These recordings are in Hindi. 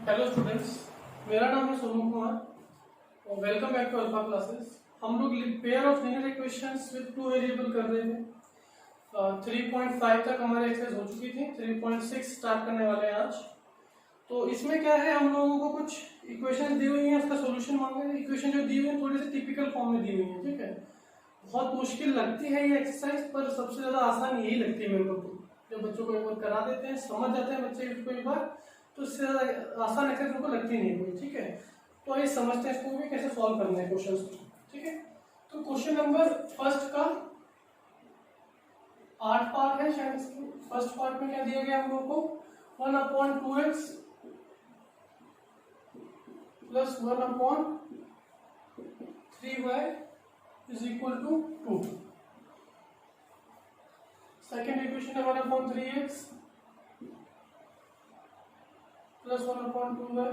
हेलो स्टूडेंट्स, मेरा नाम है सोनू कुमार और welcome back to alpha classes. हम लोग pair of linear equations with two variable कर रहे थे। 3.5 तक हमारी एक्सरसाइज हो चुकी थी। 3.6 स्टार्ट करने वाले हैं आज। तो इसमें क्या है, हम लोगों को कुछ इक्वेशन दी हुई है, उसका सोल्यूशन मांगा है। इक्वेशन जो दी हुई है थोड़ी सी टिपिकल फॉर्म में दी हुई है, ठीक है। बहुत मुश्किल लगती है ये एक्सरसाइज, पर सबसे ज्यादा आसान यही लगती है मेरे को। तो जब बच्चों को एक बार करा देते हैं, समझ जाते हैं बच्चे इसको एक बार, तो इससे आसान एक्सरसाइज उनको लगती नहीं कोई, ठीक है। तो आइए समझते हैं इसको भी कैसे सॉल्व करना है क्वेश्चंस को, ठीक है। तो क्वेश्चन नंबर फर्स्ट का 8 पार्ट है शायद। फर्स्ट पार्ट में क्या दिया गया हम लोग को, 1/2x plus 1/3y is equal to 2। Second equation है 1/3x plus 1/2y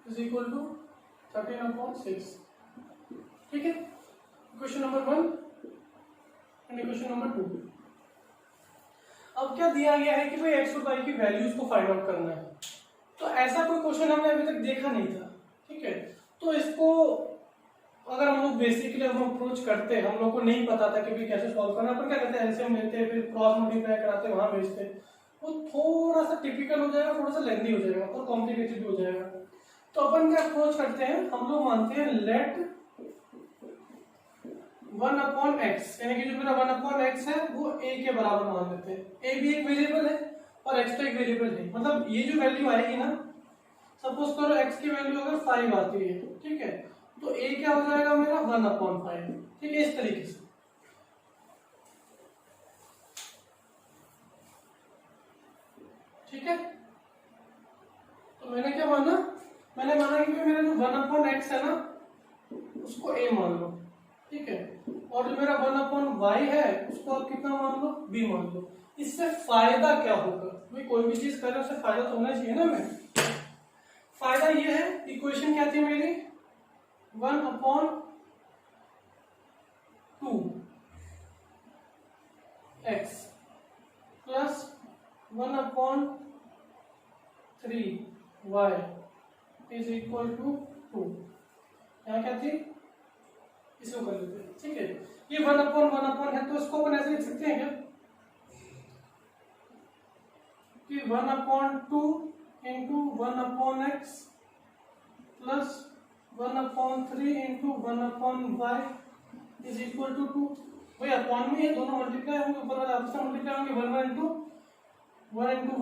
is equal to 13/6, ठीक है। Equation number 1 and equation number 2। अब क्या दिया गया है कि भाई x और y की वैल्यूज को फाइंड आउट करना है। तो ऐसा कोई क्वेश्चन हमने अभी तक देखा नहीं था, ठीक है। तो इसको अगर हम लोग बेसिकली हम अप्रोच करते हैं, हम लोग को नहीं पता था कि भाई कैसे सॉल्व करना, पर क्या करते हैं एलसीएम लेते हैं, फिर क्रॉस मल्टीप्लाई कराते हैं, वहां भेजते हैं, वो थोड़ा सा टिपिकल हो जाएगा, थोड़ा सा लेंथी हो जाएगा और कॉम्प्लिकेटेड हो जाएगा। तो अपन क्या अप्रोच करते हैं, हम लोग मानते हैं लेट 1/x, यानी कि जो मेरा 1/x है वो a के बराबर मान लेते हैं। a भी एक वेरिएबल है और x तो एक वेरिएबल है। मतलब ये जो वैल्यू आएगी ना, सपोज करो x की वैल्यू अगर 5 आती है, ठीक है, तो a क्या हो जाएगा मेरा 1/5, ठीक है। इस तरीके से, ठीक है। तो मैंने क्या माना, मैंने माना कि मेरा जो 1/x है ना उसको a मान लो, ठीक है, और जो मेरा 1/y है उसको आप कितना मान लो, b मान लो। इससे फायदा क्या होगा, भाई कोई भी चीज कर रहे उससे फायदा तो होना चाहिए ना। मैं फायदा ये है, इक्वेशन क्या थी मेरी 1/2x plus 1/3y is equal to 2। यहाँ क्या थी, इसको कर लेते हैं, ठीक है। ये 1/1 है, तो इसको अपन ऐसे लिख सकते हैं क्या कि 1/2 into 1/x plus 1/3 into 1/y is equal to 2। भाई अपॉन में ये दोनों मल्टीप्लाई होंगे, ऊपर वाले आपस में मल्टीप्लाई होंगे। 1 इंटू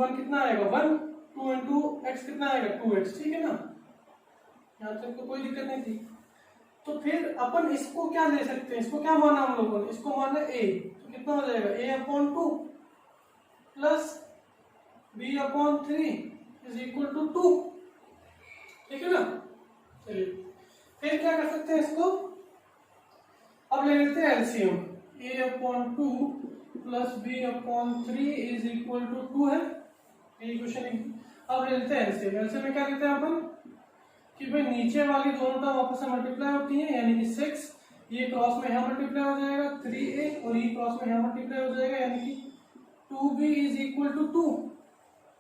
1 कितना आएगा 1, 2 इंटू x कितना आएगा 2x, ठीक है ना। यहाँ तक तो कोई दिक्कत नहीं थी। तो फिर अपन इसको क्या ले सकते हैं, इसको क्या माना हम लोगों ने, इसको माना a, तो कितना हो जाएगा a/2 plus b/3 is equal to 2, ठीक है ना। चलिए फिर क्या कर सकते हैं इसको, अब ले लेते हैं LCM. a/2 plus b/3 is equal to 2 है, ये क्वेश्चन। अब ले लेते हैं एलसीएम। एलसीएम में क्या लेते हैं अपन कि भाई नीचे वाली दोनों टर्म आपस में मल्टीप्लाई होती है, यानी कि 6, ये क्रॉस में यहाँ मल्टीप्लाई हो जाएगा 3a और ये क्रॉस में यहाँ मल्टीप्लाई हो जाएगा, यानी कि 2b इज इक्वल टू 2।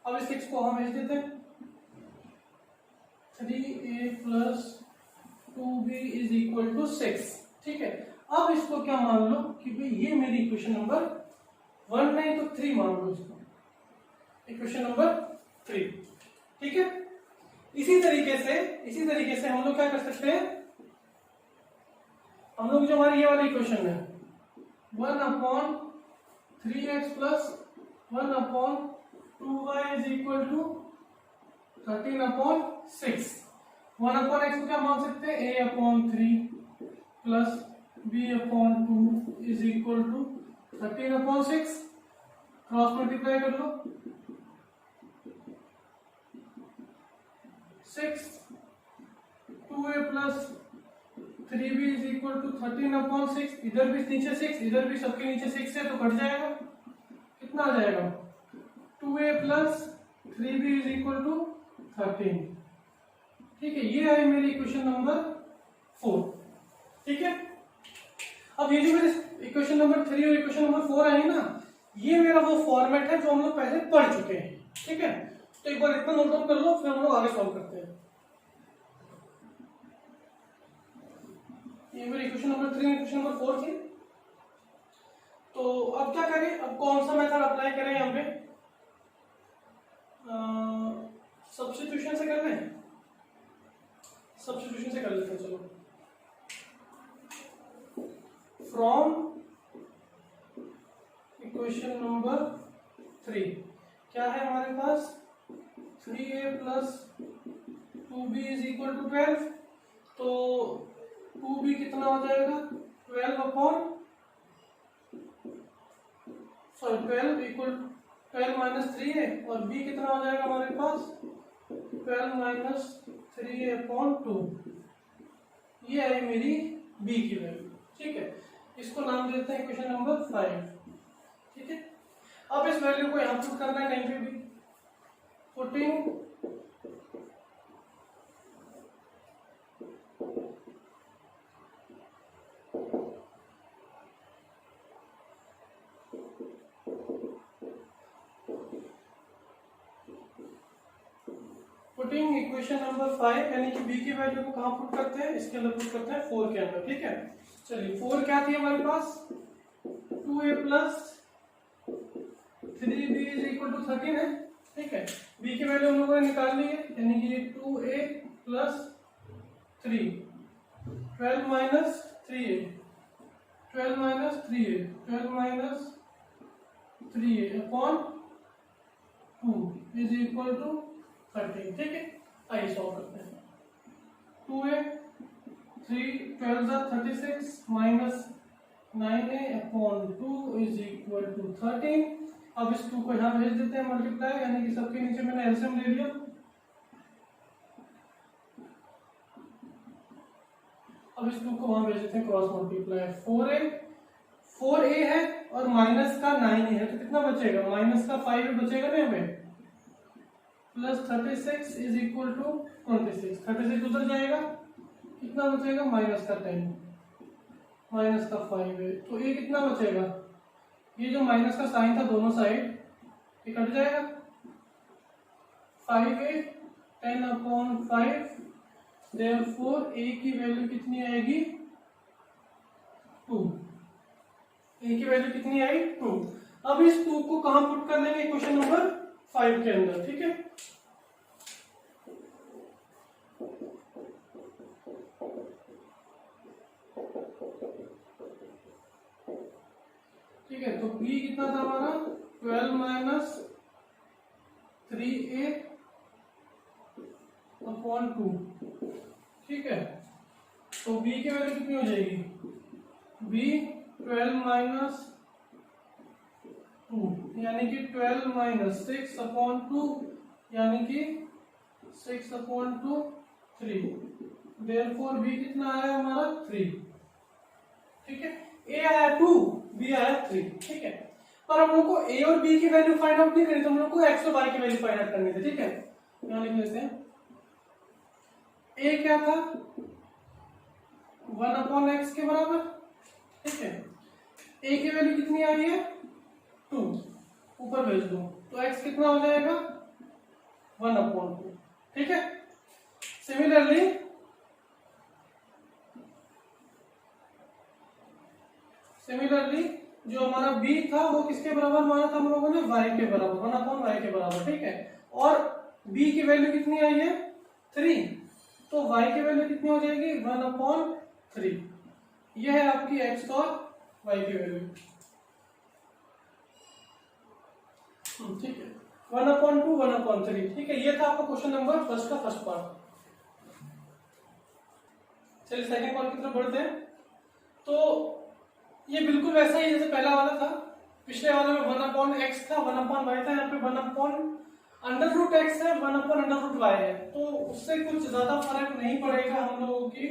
अब इस 6 को हम भेज देते हैं, 3a plus 2b is equal to 6, ठीक है। अब इसको क्या मान लो कि भाई ये मेरी इक्वेशन नंबर 1 नहीं तो 3 मान लो इसको, इक्वेशन नंबर 3, ठीक है। इसी तरीके से हम लोग क्या कर सकते हैं, हम लोग जो हमारी ये वाली इक्वेशन है 1/3x plus 1/2y is equal to 13/6। 1/x को क्या मान सकते हैं a/3 plus b/2 is equal to 13/6। Cross multiply कर लो, 6 2a plus 3b is equal to 13/6। इधर भी नीचे 6, इधर भी सबके नीचे 6 है, तो कट जाएगा, कितना आ जाएगा 2a plus 3b is equal to 13, ठीक है। ये आई मेरी इक्वेशन नंबर 4, ठीक है। अब ये जो मेरे इक्वेशन नंबर 3 और इक्वेशन नंबर 4 आई ना, ये मेरा वो फॉर्मेट है जो हम लोग पहले पढ़ चुके हैं, ठीक है। तो एक बार इतना नोट डाउन कर लो, फिर हम लोग आगे सॉल्व करते हैं। ये मेरी इक्वेशन नंबर 3 इक्वेशन नंबर 4 थी। तो अब क्या करें, अब कौन सा मेथड अप्लाई करें यहाँ पे? सब्स्टिट्यूशन से कर लें, सब्स्टिट्यूशन से कर लेते हैं। चलो, फ्रॉम इक्वेशन नंबर 3 क्या है हमारे पास? 3a plus 2b is equal to 12। तो 2b कितना हो जाएगा? 12 अपॉन 12 इक्वल 12 माइनस 3a, और b कितना हो जाएगा हमारे पास? 12 माइनस 3a अपॉन 2। ये है मेरी b की वैल्यू। ठीक है, इसको नाम देते हैं इक्वेशन नंबर 5। ठीक है, अब इस वैल्यू को यहां पुट करना है कहीं पे भी। पुटिंग पुटिंग इक्वेशन नंबर 5 यानी कि b की वैल्यू को कहां पुट करते हैं? इसके अंदर पुट करते हैं 4 के अंदर। ठीक है, चलिए 4 क्या थी हमारे पास? 2a plus 3b is equal to 13 है। ठीक है, b की वैल्यू हम लोगों ने निकाल ली है, यानी कि 2a plus 3, 12 minus 3a, 12 minus 3a, 12 minus 3a upon 2 is equal to 13। ठीक है, आइए सॉल्व करते हैं। 2a 3 12 36 minus 9a upon 2 is equal to 13। अब इस 2 को यहाँ भेज देते हैं मल्टीप्लाई, यानी कि सबके नीचे मैंने एलसीएम ले लिया। अब इस 2 को वहां भेज देते हैं क्रॉस मल्टीप्लाई। 4a है और माइनस का 9a है, तो कितना बचेगा? माइनस का 5 बचेगा ना हमें, प्लस 36 इज इक्वल टू 26। 36 उधर जाएगा, कितना बचेगा? माइनस का 10, माइनस का 5 है, तो ये कितना बचेगा? ये जो माइनस का साइन था दोनों साइड ये कट जाएगा। 5a 10 अपॉन 5, देयरफॉर a की वैल्यू कितनी आएगी? 2। a की वैल्यू कितनी आई? 2। अब इस 2 को कहां पुट कर लेंगे? इक्वेशन नंबर 5 के अंदर। ठीक है, ठीक है, तो b कितना था हमारा? 12 माइनस 3a अपॉन 2। ठीक है, तो b की वैल्यू कितनी हो जाएगी? b 12 माइनस 2 यानी कि 12 माइनस 6 अपॉन 2 यानी कि 6 अपॉन 2 3। देयरफॉर b कितना आया हमारा? 3। ठीक है, a आया 2, b आया 3। ठीक है, पर हम लोग को a और b की वैल्यू फाइंड आउट नहीं करनी, तो हम लोग को x और y की वैल्यू फाइंड आउट करनी थी। ठीक है, यहां लिख लेते हैं। a क्या था? 1 अपॉन x के बराबर। ठीक है, a की वैल्यू कितनी आई है? 2, ऊपर भेज दो, तो x कितना हो जाएगा? 1 अपॉन 2। ठीक है, सिमिलरली जो हमारा b था वो किसके बराबर माना था हम लोगों ने? y के बराबर, 1 अपॉन y के बराबर। ठीक है, और b की वैल्यू कितनी आई है? 3, तो y की वैल्यू कितनी हो जाएगी? 1 अपॉन 3। यह है आपकी x और y की वैल्यू। ठीक है, 1 अपॉन 2, 1 अपॉन 3। ठीक है, ये था आपका क्वेश्चन नंबर फर्स्ट का फर्स्ट पार्ट। चलिए सेकंड पार्ट की तरफ बढ़ते हैं। तो ये बिल्कुल वैसा ही जैसे पहला वाला था। पिछले वाले में 1 अपॉन x था, 1 अपॉन y था, यहाँ पे 1 अपॉन अंडर रूट x है, 1 अपॉन अंडर रूट y है। तो उससे कुछ ज्यादा फर्क नहीं पड़ेगा हम लोगों की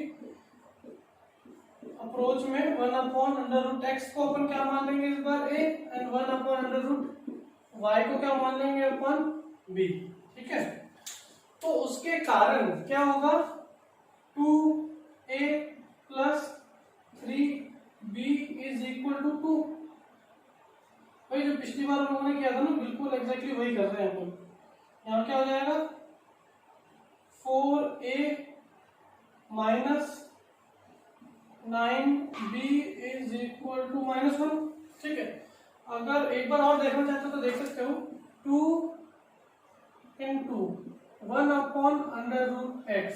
अप्रोच में। 1 अपॉन अंडर रूट x को अपन क्या मान लेंगे इस बार? a, and 1 upon under root y को क्या मान लेंगे अपन? b। ठीक है, तो उसके कारण क्या होगा? 2a plus 3b is equal to 2। भाई जो पिछली बार हम लोगों ने किया था ना, बिल्कुल एग्जैक्टली वही कर रहे हैं हम लोग। यहाँ क्या हो जाएगा 4a minus 9b is equal to -1। ठीक है, अगर एक बार और देखना चाहते हो तो देख सकते हो 2 into 1/√x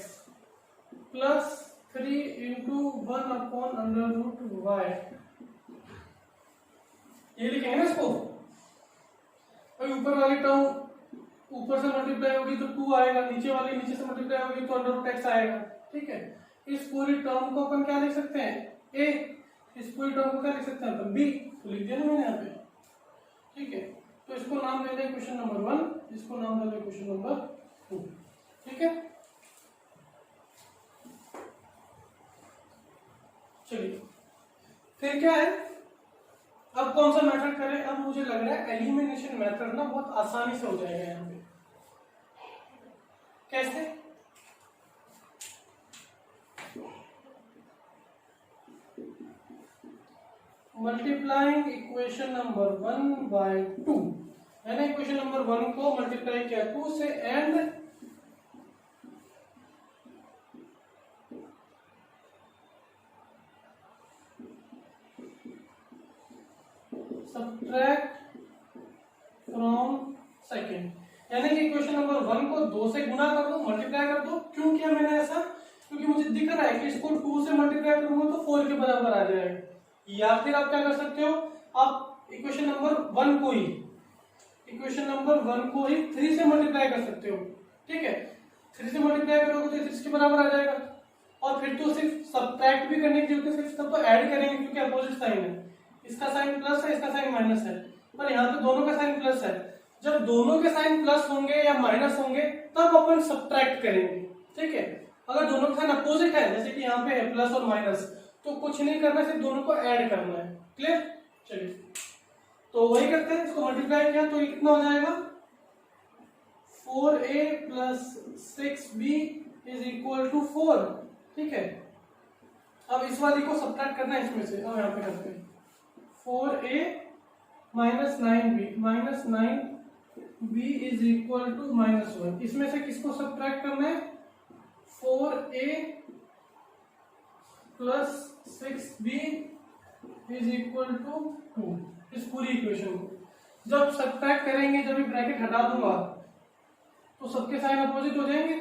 plus 3 into 1/√y, ये लिखेंगे ना इसको। अभी ऊपर वाली टर्म ऊपर से मल्टीप्लाई होगी तो 2 आएगा, नीचे वाली नीचे से मल्टीप्लाई होगी तो √x आएगा। ठीक है, इस पूरी टर्म को अपन क्या लिख सकते हैं a, इस पूरी टर्म को क्या लिख सकते हैं अपन b, तो लिख दिया ना मैंने यहाँ पे। ठीक है, तो इसको नाम दे दें क्वेश्चन नंबर 1, इसको नाम दे दें क्वेश्चन नंबर 2। ठीक है, चलिए फिर क्या है, अब कौन सा मेथड करें। अब मुझे लग रहा है एलिमिनेशन मेथड ना बहुत आसानी से हो जाएगा यहाँ पे। कैसे, मल्टीप्लाइंग इक्वेशन नंबर 1 बाय 2, मैंने इक्वेशन नंबर 1 को मल्टीप्लाई किया 2 से एंड सब्ट्रैक्ट फ्रॉम सेकेंड, यानी कि इक्वेशन नंबर 1 को 2 से गुना कर दो, मल्टीप्लाई कर दो। क्यों किया मैंने ऐसा, क्योंकि मुझे दिख रहा है कि इसको 2 से मल्टीप्लाई करूंगा तो 4 के बराबर आ जाएगा। या फिर आप क्या कर सकते हो, आप इक्वेशन नंबर 1 को ही 3 से मल्टीप्लाई कर सकते हो। ठीक है, 3 से मल्टीप्लाई करोगे तो 6 के बराबर आ जाएगा। और फिर तो सिर्फ सब्ट्रैक्ट भी करने की जरूरत है, सिर्फ तब तो ऐड करेंगे क्योंकि अपोजिट साइन है, इसका साइन प्लस है, इसका साइन माइनस है, पर यहाँ पे दोनों का साइन प्लस है। जब दोनों के साइन प्लस होंगे या माइनस होंगे तब अपन सब्ट्रैक्ट करेंगे। ठीक है, अगर दोनों का साइन अपोजिट है, जैसे कि यहाँ पे है प्लस और माइनस, तो कुछ नहीं करना, सिर्फ दोनों को ऐड करना है। क्लियर, चलिए तो वही करते हैं, इसको मल्टीप्लाई किया तो ये कितना हो जाएगा 4a plus 6b is equal to 4। ठीक है, अब इस वाली को सब्ट्रैक्ट करना है इसमें से। अब यहाँ पे करते हैं 4a minus 9b is equal to -1। इसमें से किसको सब्ट्रैक्ट करना है 4a plus 6b is equal to 2, इस पूरी इक्वेशन को जब सब्ट्रैक्ट करेंगे, जब ये ब्रैकेट हटा दूंगा तो सबके साइन अपोजिट हो जाएंगे,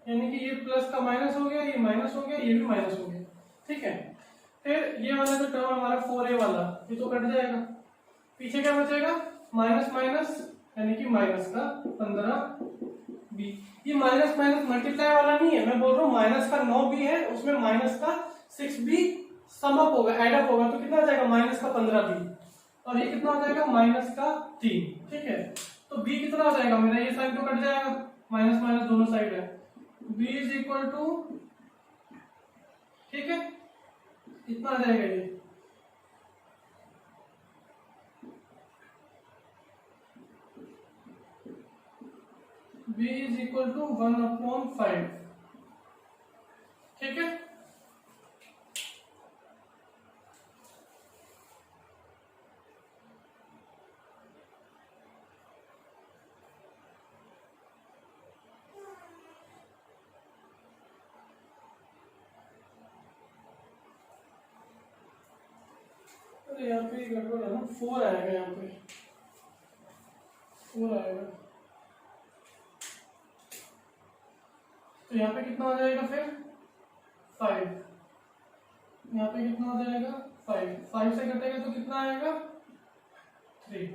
यानी कि ये प्लस का माइनस हो गया, ये माइनस हो गया, ये भी माइनस हो गया। ठीक है, फिर ये वाला जो टर्म हमारा 4a वाला, ये तो कट जाएगा, पीछे क्या बचेगा माइनस माइनस, यानी कि माइनस का 15b। ये माइनस माइनस मल्टीप्लाई वाला नहीं है, मैं बोल रहा हूँ माइनस का 9b है, उसमें माइनस का 6b सम अप होगा, एड अप होगा, तो कितना आ जाएगा माइनस का 15b, और ये कितना हो जाएगा माइनस का 3। ठीक है, तो b कितना हो जाएगा मेरा, ये साइन तो कट जाएगा, माइनस माइनस दोनों साइड है, b इज इक्वल टू, ठीक है कितना आ जाएगा ये b इज इक्वल टू 1/5। ठीक है, अरे यहाँ पे गड़बड़ है ना, 4 आएगा, यहाँ पे 4 आएगा, तो यहाँ पे कितना हो जाएगा फिर 5, यहाँ पे कितना हो जाएगा 5 से कटेगा तो कितना आएगा 3,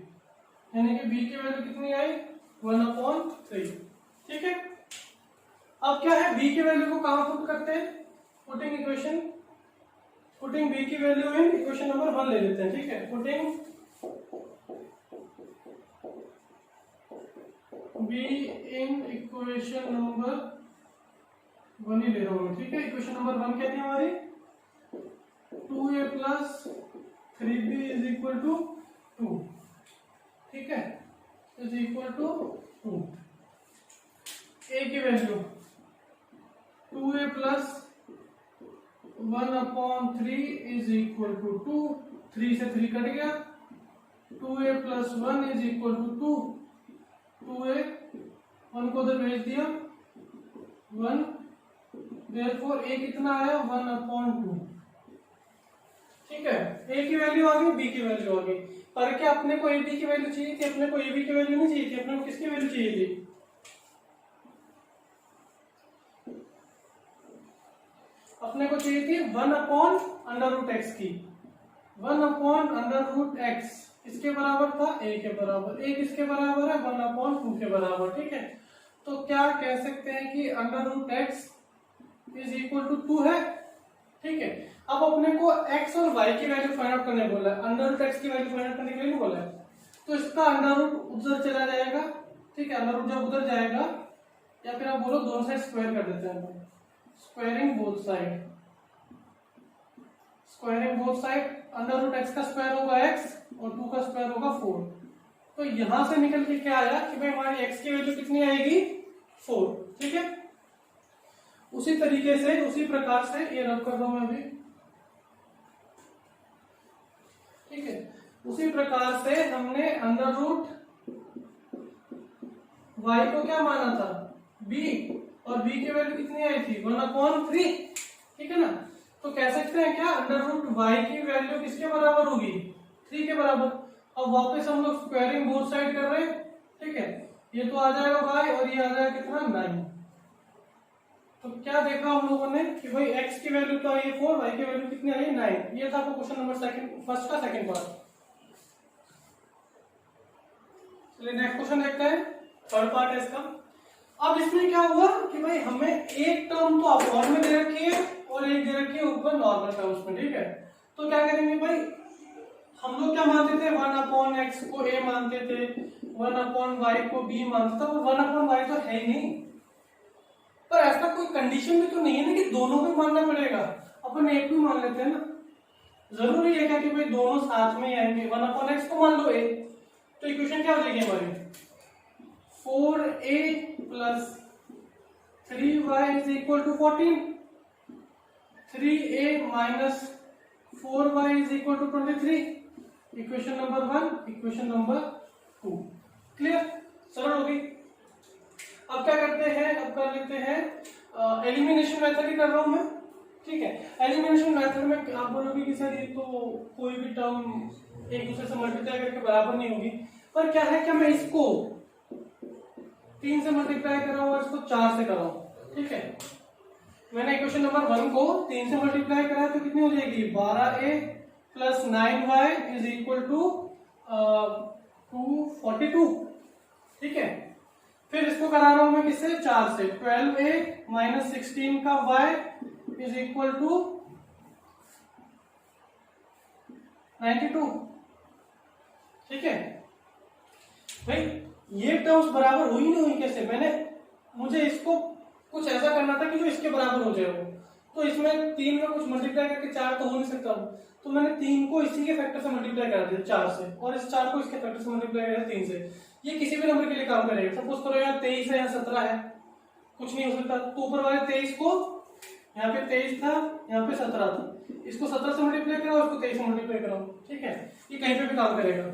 यानी कि b की वैल्यू कितनी आई 1/3। ठीक है, अब क्या है b की वैल्यू को कहाँ पुट करते हैं, पुटिंग b की वैल्यू इन इक्वेशन नंबर 1 ले लेते हैं। ठीक है, putting b in equation number 1 ही ले रहा हूँ। ठीक है, इक्वेशन नंबर 1 कहती है हमारी 2a plus 3b is equal to 2। ठीक है, इज इक्वल टू 2। a की value 2a plus 1/3 is equal to 2, 3 से 3 कट गया, 2a plus 1 is equal to 2, 2a 1 को उधर भेज दिया 1, देयरफॉर a कितना आया 1/2। ठीक है, a की वैल्यू आ गई, b की वैल्यू आ गई। पर क्या अपने को ab की वैल्यू चाहिए थी, अपने को ab की वैल्यू नहीं चाहिए थी, अपने को किसकी वैल्यू चाहिए थी? अपने को चाहिए थी 1/√x की। 1/√x इसके बराबर था a के बराबर। a किसके बराबर है 1/2 के बराबर। ठीक है, तो क्या कह सकते हैं कि √x इज इक्वल टू 2 है। ठीक है, अब अपने को x और y की वैल्यू फाइंड आउट करने बोला है, √x की वैल्यू फाइंड आउट करने के लिए नहीं बोला है। तो इसका अंडर उधर चला जाएगा। ठीक है, अंडर जब उधर जाएगा, या फिर आप बोलो दोनों साइड स्क्वायर कर देते हैं, squaring both side. Squaring both side, √x का स्क्वायर होगा x और 2 का स्क्वायर होगा 4। तो यहां से निकल के क्या आया कि भाई हमारी x की वैल्यू कितनी आएगी 4। ठीक है, उसी तरीके से उसी प्रकार से ये रब कर रहा हूं मैं अभी। ठीक है, उसी प्रकार से हमने √y को क्या माना था b, और b की वैल्यू कितनी आई थी 1/3। ठीक है ना, तो कह सकते हैं क्या √y की वैल्यू किसके बराबर होगी 3 के बराबर। अब वापस हम लोग स्क्वायरिंग बोथ साइड कर रहे हैं। ठीक है, ये तो आ जाएगा y और ये आ जाएगा कितना 9। तो क्या देखा हम लोगों ने कि भाई x की वैल्यू तो आई है 4, y की वैल्यू कितनी आई है 9। ये था आपको क्वेश्चन नंबर फर्स्ट का सेकंड पार्ट। चलिए नेक्स्ट क्वेश्चन देखते हैं, थर्ड पार्ट है इसका। अब इसमें क्या हुआ कि भाई हमें एक टर्म तो अपॉन में दे रखी है और एक दे रखी है ऊपर नॉर्मल टर्म्स में। ठीक है, तो क्या करेंगे भाई, हम लोग क्या मानते थे 1/x को a मानते थे, 1/y को b मानते थे, 1/y तो है ही नहीं। पर ऐसा कोई कंडीशन भी तो नहीं है ना कि दोनों को मानना पड़ेगा, अपन एक भी मान लेते हैं ना। जरूरी है क्या कि भाई दोनों साथ में ही आएंगे। 1/x को मान लो a, तो इक्वेशन क्या हो जाएगी हमारी 4a + 3y is equal to 14। 3a - 4y is equal to 23। Equation number 1, equation number 2। Clear, सरल होगी। अब क्या करते हैं, अब कर लेते हैं एलिमिनेशन मेथड ही कर रहा हूं मैं। ठीक है, एलिमिनेशन मेथड में आप बोलोगे कि सर ये तो कोई भी टर्म एक दूसरे से मल्टीप्लाई करके बराबर नहीं होगी। पर क्या है, क्या मैं इसको 3 से मल्टीप्लाई कर रहा हूं और इसको 4 से कर रहा हूं। ठीक है, मैंने इक्वेशन नंबर 1 को 3 से मल्टीप्लाई करा तो कितनी हो जाएगी 12a + 9y is equal to 242। ठीक है, फिर इसको करा रहा हूं मैं किससे 4 से, 12a - 16 का y इज इक्वल टू 92। ठीक है भाई, ये टर्म्स बराबर हुई नहीं हुई कैसे, मुझे इसको कुछ ऐसा करना था कि जो इसके बराबर हो जाए। तो इसमें 3 में कुछ मल्टीप्लाई करके 4 तो हो नहीं सकता, तो मैंने 3 को इसी के फैक्टर से मल्टीप्लाई करा दिया 4 से, और इस 4 को इसके फैक्टर से मल्टीप्लाई करा 3 से। ये किसी भी नंबर के लिए काम करेगा। सपोज करो यहाँ 23 है, यहाँ 17 है, कुछ नहीं हो सकता, तो ऊपर वाले 23 को, यहाँ पे 23 था, यहाँ पे 17 था, इसको 17 से मल्टीप्लाई कराओ, इसको 23 से मल्टीप्लाई कराओ। ठीक है, ये कहीं पे भी काम करेगा।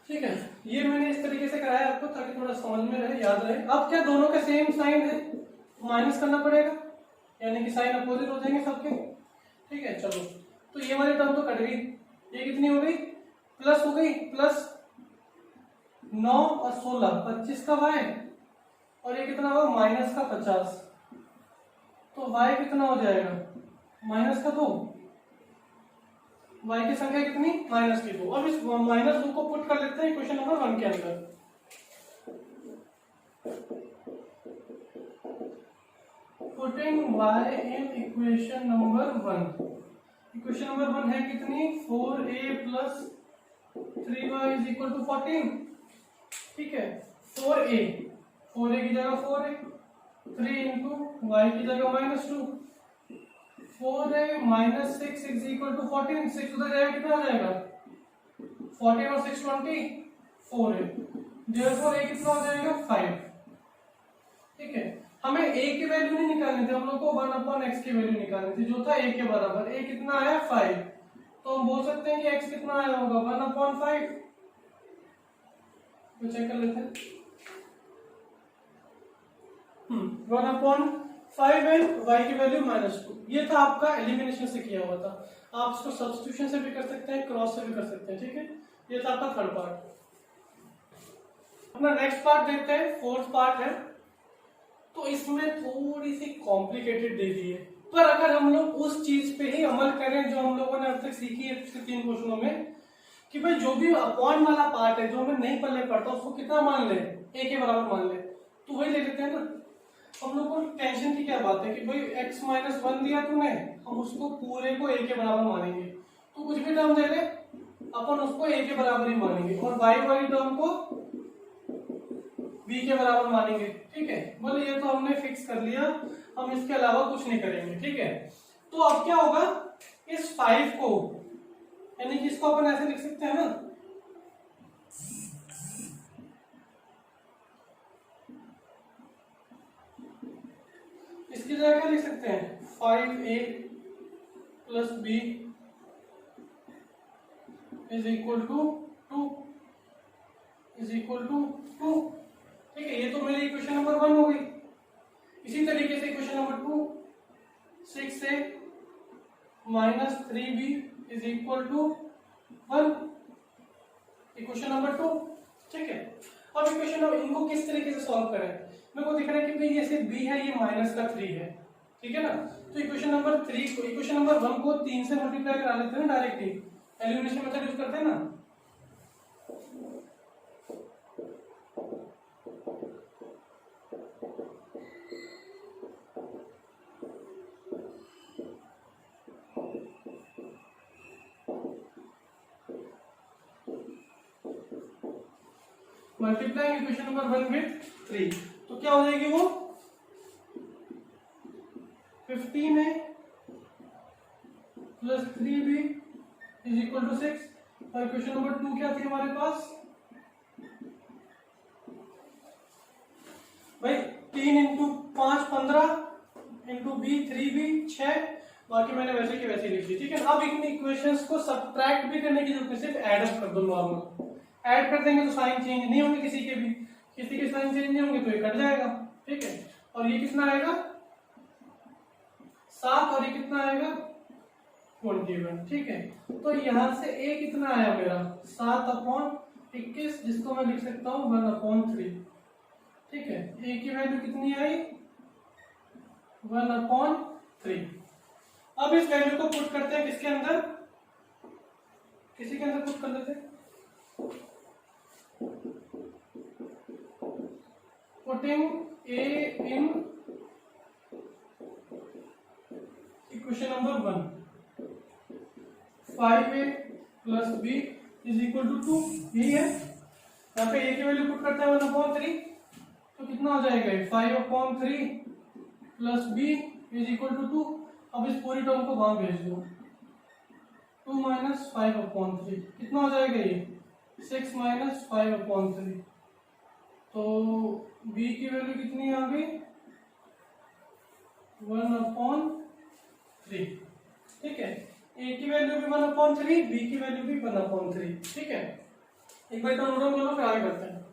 ठीक है, ये मैंने इस तरीके से कराया आपको ताकि थोड़ा समझ में रहे, याद रहे। अब क्या दोनों का सेम साइन है, माइनस करना पड़ेगा, यानी कि साइन अपोजिट हो जाएंगे सबके। ठीक है, चलो, तो ये वाली टर्म तो कट गई, ये कितनी हो गई प्लस हो गई, प्लस 9 और 16 25 का y, और ये कितना हुआ माइनस का 50। तो y कितना हो जाएगा माइनस का 2, y की संख्या कितनी -2। अब इस -2 को पुट कर लेते हैं इक्वेशन नंबर 1 के अंदर। Putting y in equation number 1। Equation number 1 है कितनी 4a + 3y is equal to 14। ठीक है, 4a की जगह 4a, 3 इंटू y की जगह -2, 4a - 6 इज इक्वल टू 14। 6 उधर जाएगा कितना आ जाएगा 14 और 6 24a, देयरफॉर a कितना हो जाएगा 5। ठीक है, हमें a की वैल्यू नहीं निकालनी थी, हम लोग को 1/x की वैल्यू निकालनी थी, जो था a के बराबर। a कितना आया 5, तो हम बोल सकते हैं कि x कितना आया होगा 1/5। तो चेक कर लेते हैं। 1/5 है, y की वैल्यू -2। ये था आपका एलिमिनेशन से किया हुआ था। आप इसको सब्स्टिट्यूशन से भी कर सकते हैं, क्रॉस से भी कर सकते हैं, ठीक है। ये था आपका थर्ड पार्ट। अपना नेक्स्ट पार्ट देखते हैं, फोर्थ पार्ट है। तो इसमें थोड़ी सी कॉम्प्लिकेटेड दे दी है, पर अगर हम लोग उस चीज पे ही अमल करें जो हम लोगों ने अब तक सीखी है पिछले 3 क्वेश्चनों में, कि भाई जो भी अपॉन वाला पार्ट है जो हमें नहीं पल्ले पड़ता उसको कितना मान ले, a के बराबर मान ले, तो वही ले लेते हैं ना। हम लोग को टेंशन की क्या बात है कि भाई x - 1 दिया तूने, हम उसको पूरे को a के बराबर मानेंगे। तो कुछ भी टर्म दे दे अपन उसको a के बराबर ही मानेंगे, और y वाली टर्म को b के बराबर मानेंगे, ठीक है। बोले ये तो हमने फिक्स कर लिया, हम इसके अलावा कुछ नहीं करेंगे, ठीक है। तो अब क्या होगा, इस 5 को, यानी कि इसको अपन ऐसे लिख सकते हैं ना, इसकी जगह क्या लिख सकते हैं 5a + b = 2 ठीक है। ये तो मेरी इक्वेशन नंबर 1 हो गई। इसी तरीके से equation number 2, 6a - 3b = 1, equation number 2, ठीक है। अब इक्वेशन नंबर, इनको किस तरीके से सॉल्व करें, मेरे को दिख रहा है कि भाई ये सिर्फ b है, ये -3 है, ठीक है ना। तो इक्वेशन नंबर 3 को, इक्वेशन नंबर 1 को 3 से मल्टीप्लाई करा लेते हैं ना, डायरेक्टली एलिमिनेशन मेथड यूज करते हैं ना। मल्टीप्लाई इक्वेशन नंबर 1 विद 3, तो क्या हो जाएगी वो 15a + 3b = 6। और इक्वेशन नंबर 2 क्या थी हमारे पास, भाई 3 × 5 15 × b 3b 6, बाकी मैंने वैसे की वैसे लिख दी, ठीक है। अब इन इक्वेशंस को सब्ट्रैक्ट भी करने की जरूरत नहीं, सिर्फ ऐड अप कर दो। नॉर्मल ऐड कर देंगे तो साइन चेंज नहीं होंगे, किसी के साइन चेंज नहीं होंगे तो ये कट जाएगा, ठीक है। और ये कितना आएगा 7, और ये कितना आएगा 21, ठीक है। तो यहां से a कितना आया मेरा 7/21, जिसको मैं लिख सकता हूं 1/3, ठीक है। a की वैल्यू कितनी आई 1/3। अब इस वैल्यू को पुट करते हैं किसके अंदर, किसी के अंदर पुट कर लेते हैं। Putting a in equation number 1, 5a + b = 2, यही है। यहाँ पे a की वैल्यू पुट करते हैं 1/3, तो कितना हो जाएगा 5/3 + b = 2। अब इस पूरी टर्म को वहां भेज दो, 2 - 5/3 कितना हो जाएगा ये 6 - 5/3। तो b की वैल्यू कितनी आ गई 1/3, ठीक है। a की वैल्यू भी 1/3, b की वैल्यू भी 1/3, ठीक है। एक बार तो नोट डाउन कर लो, फिर आगे करते हैं,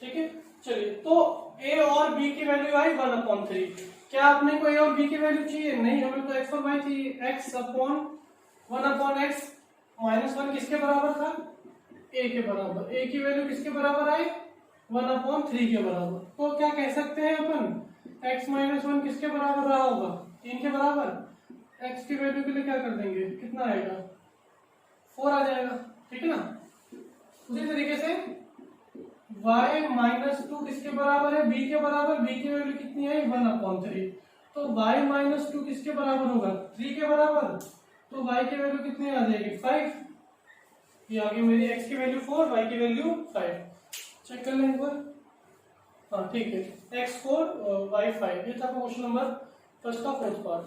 ठीक है। चलिए, तो a और b की वैल्यू आई 1/3। क्या आपने को a और b की वैल्यू चाहिए, नहीं, हमें तो x और y चाहिए। x/1/x -1 किसके बराबर था a के बराबर, a की वैल्यू किसके बराबर आई 1/3 के बराबर। तो क्या कह सकते हैं अपन x - 1 किसके बराबर रहा होगा 3 के बराबर। x की वैल्यू के लिए क्या कर देंगे, कितना आएगा 4 आ जाएगा, ठीक है ना। उसी तरीके से y - 2 किसके बराबर है b के बराबर, b की वैल्यू कितनी आई 1/3। तो y - 2 किसके बराबर होगा 3 के बराबर, तो y की वैल्यू कितनी आ जाएगी 5। ये आ गई मेरी x की वैल्यू 4, y की वैल्यू 5। चेक कर लें एक बार, हाँ ठीक है, x 4 y 5। ये था क्वेश्चन नंबर फर्स्ट का फोर्थ पार्ट।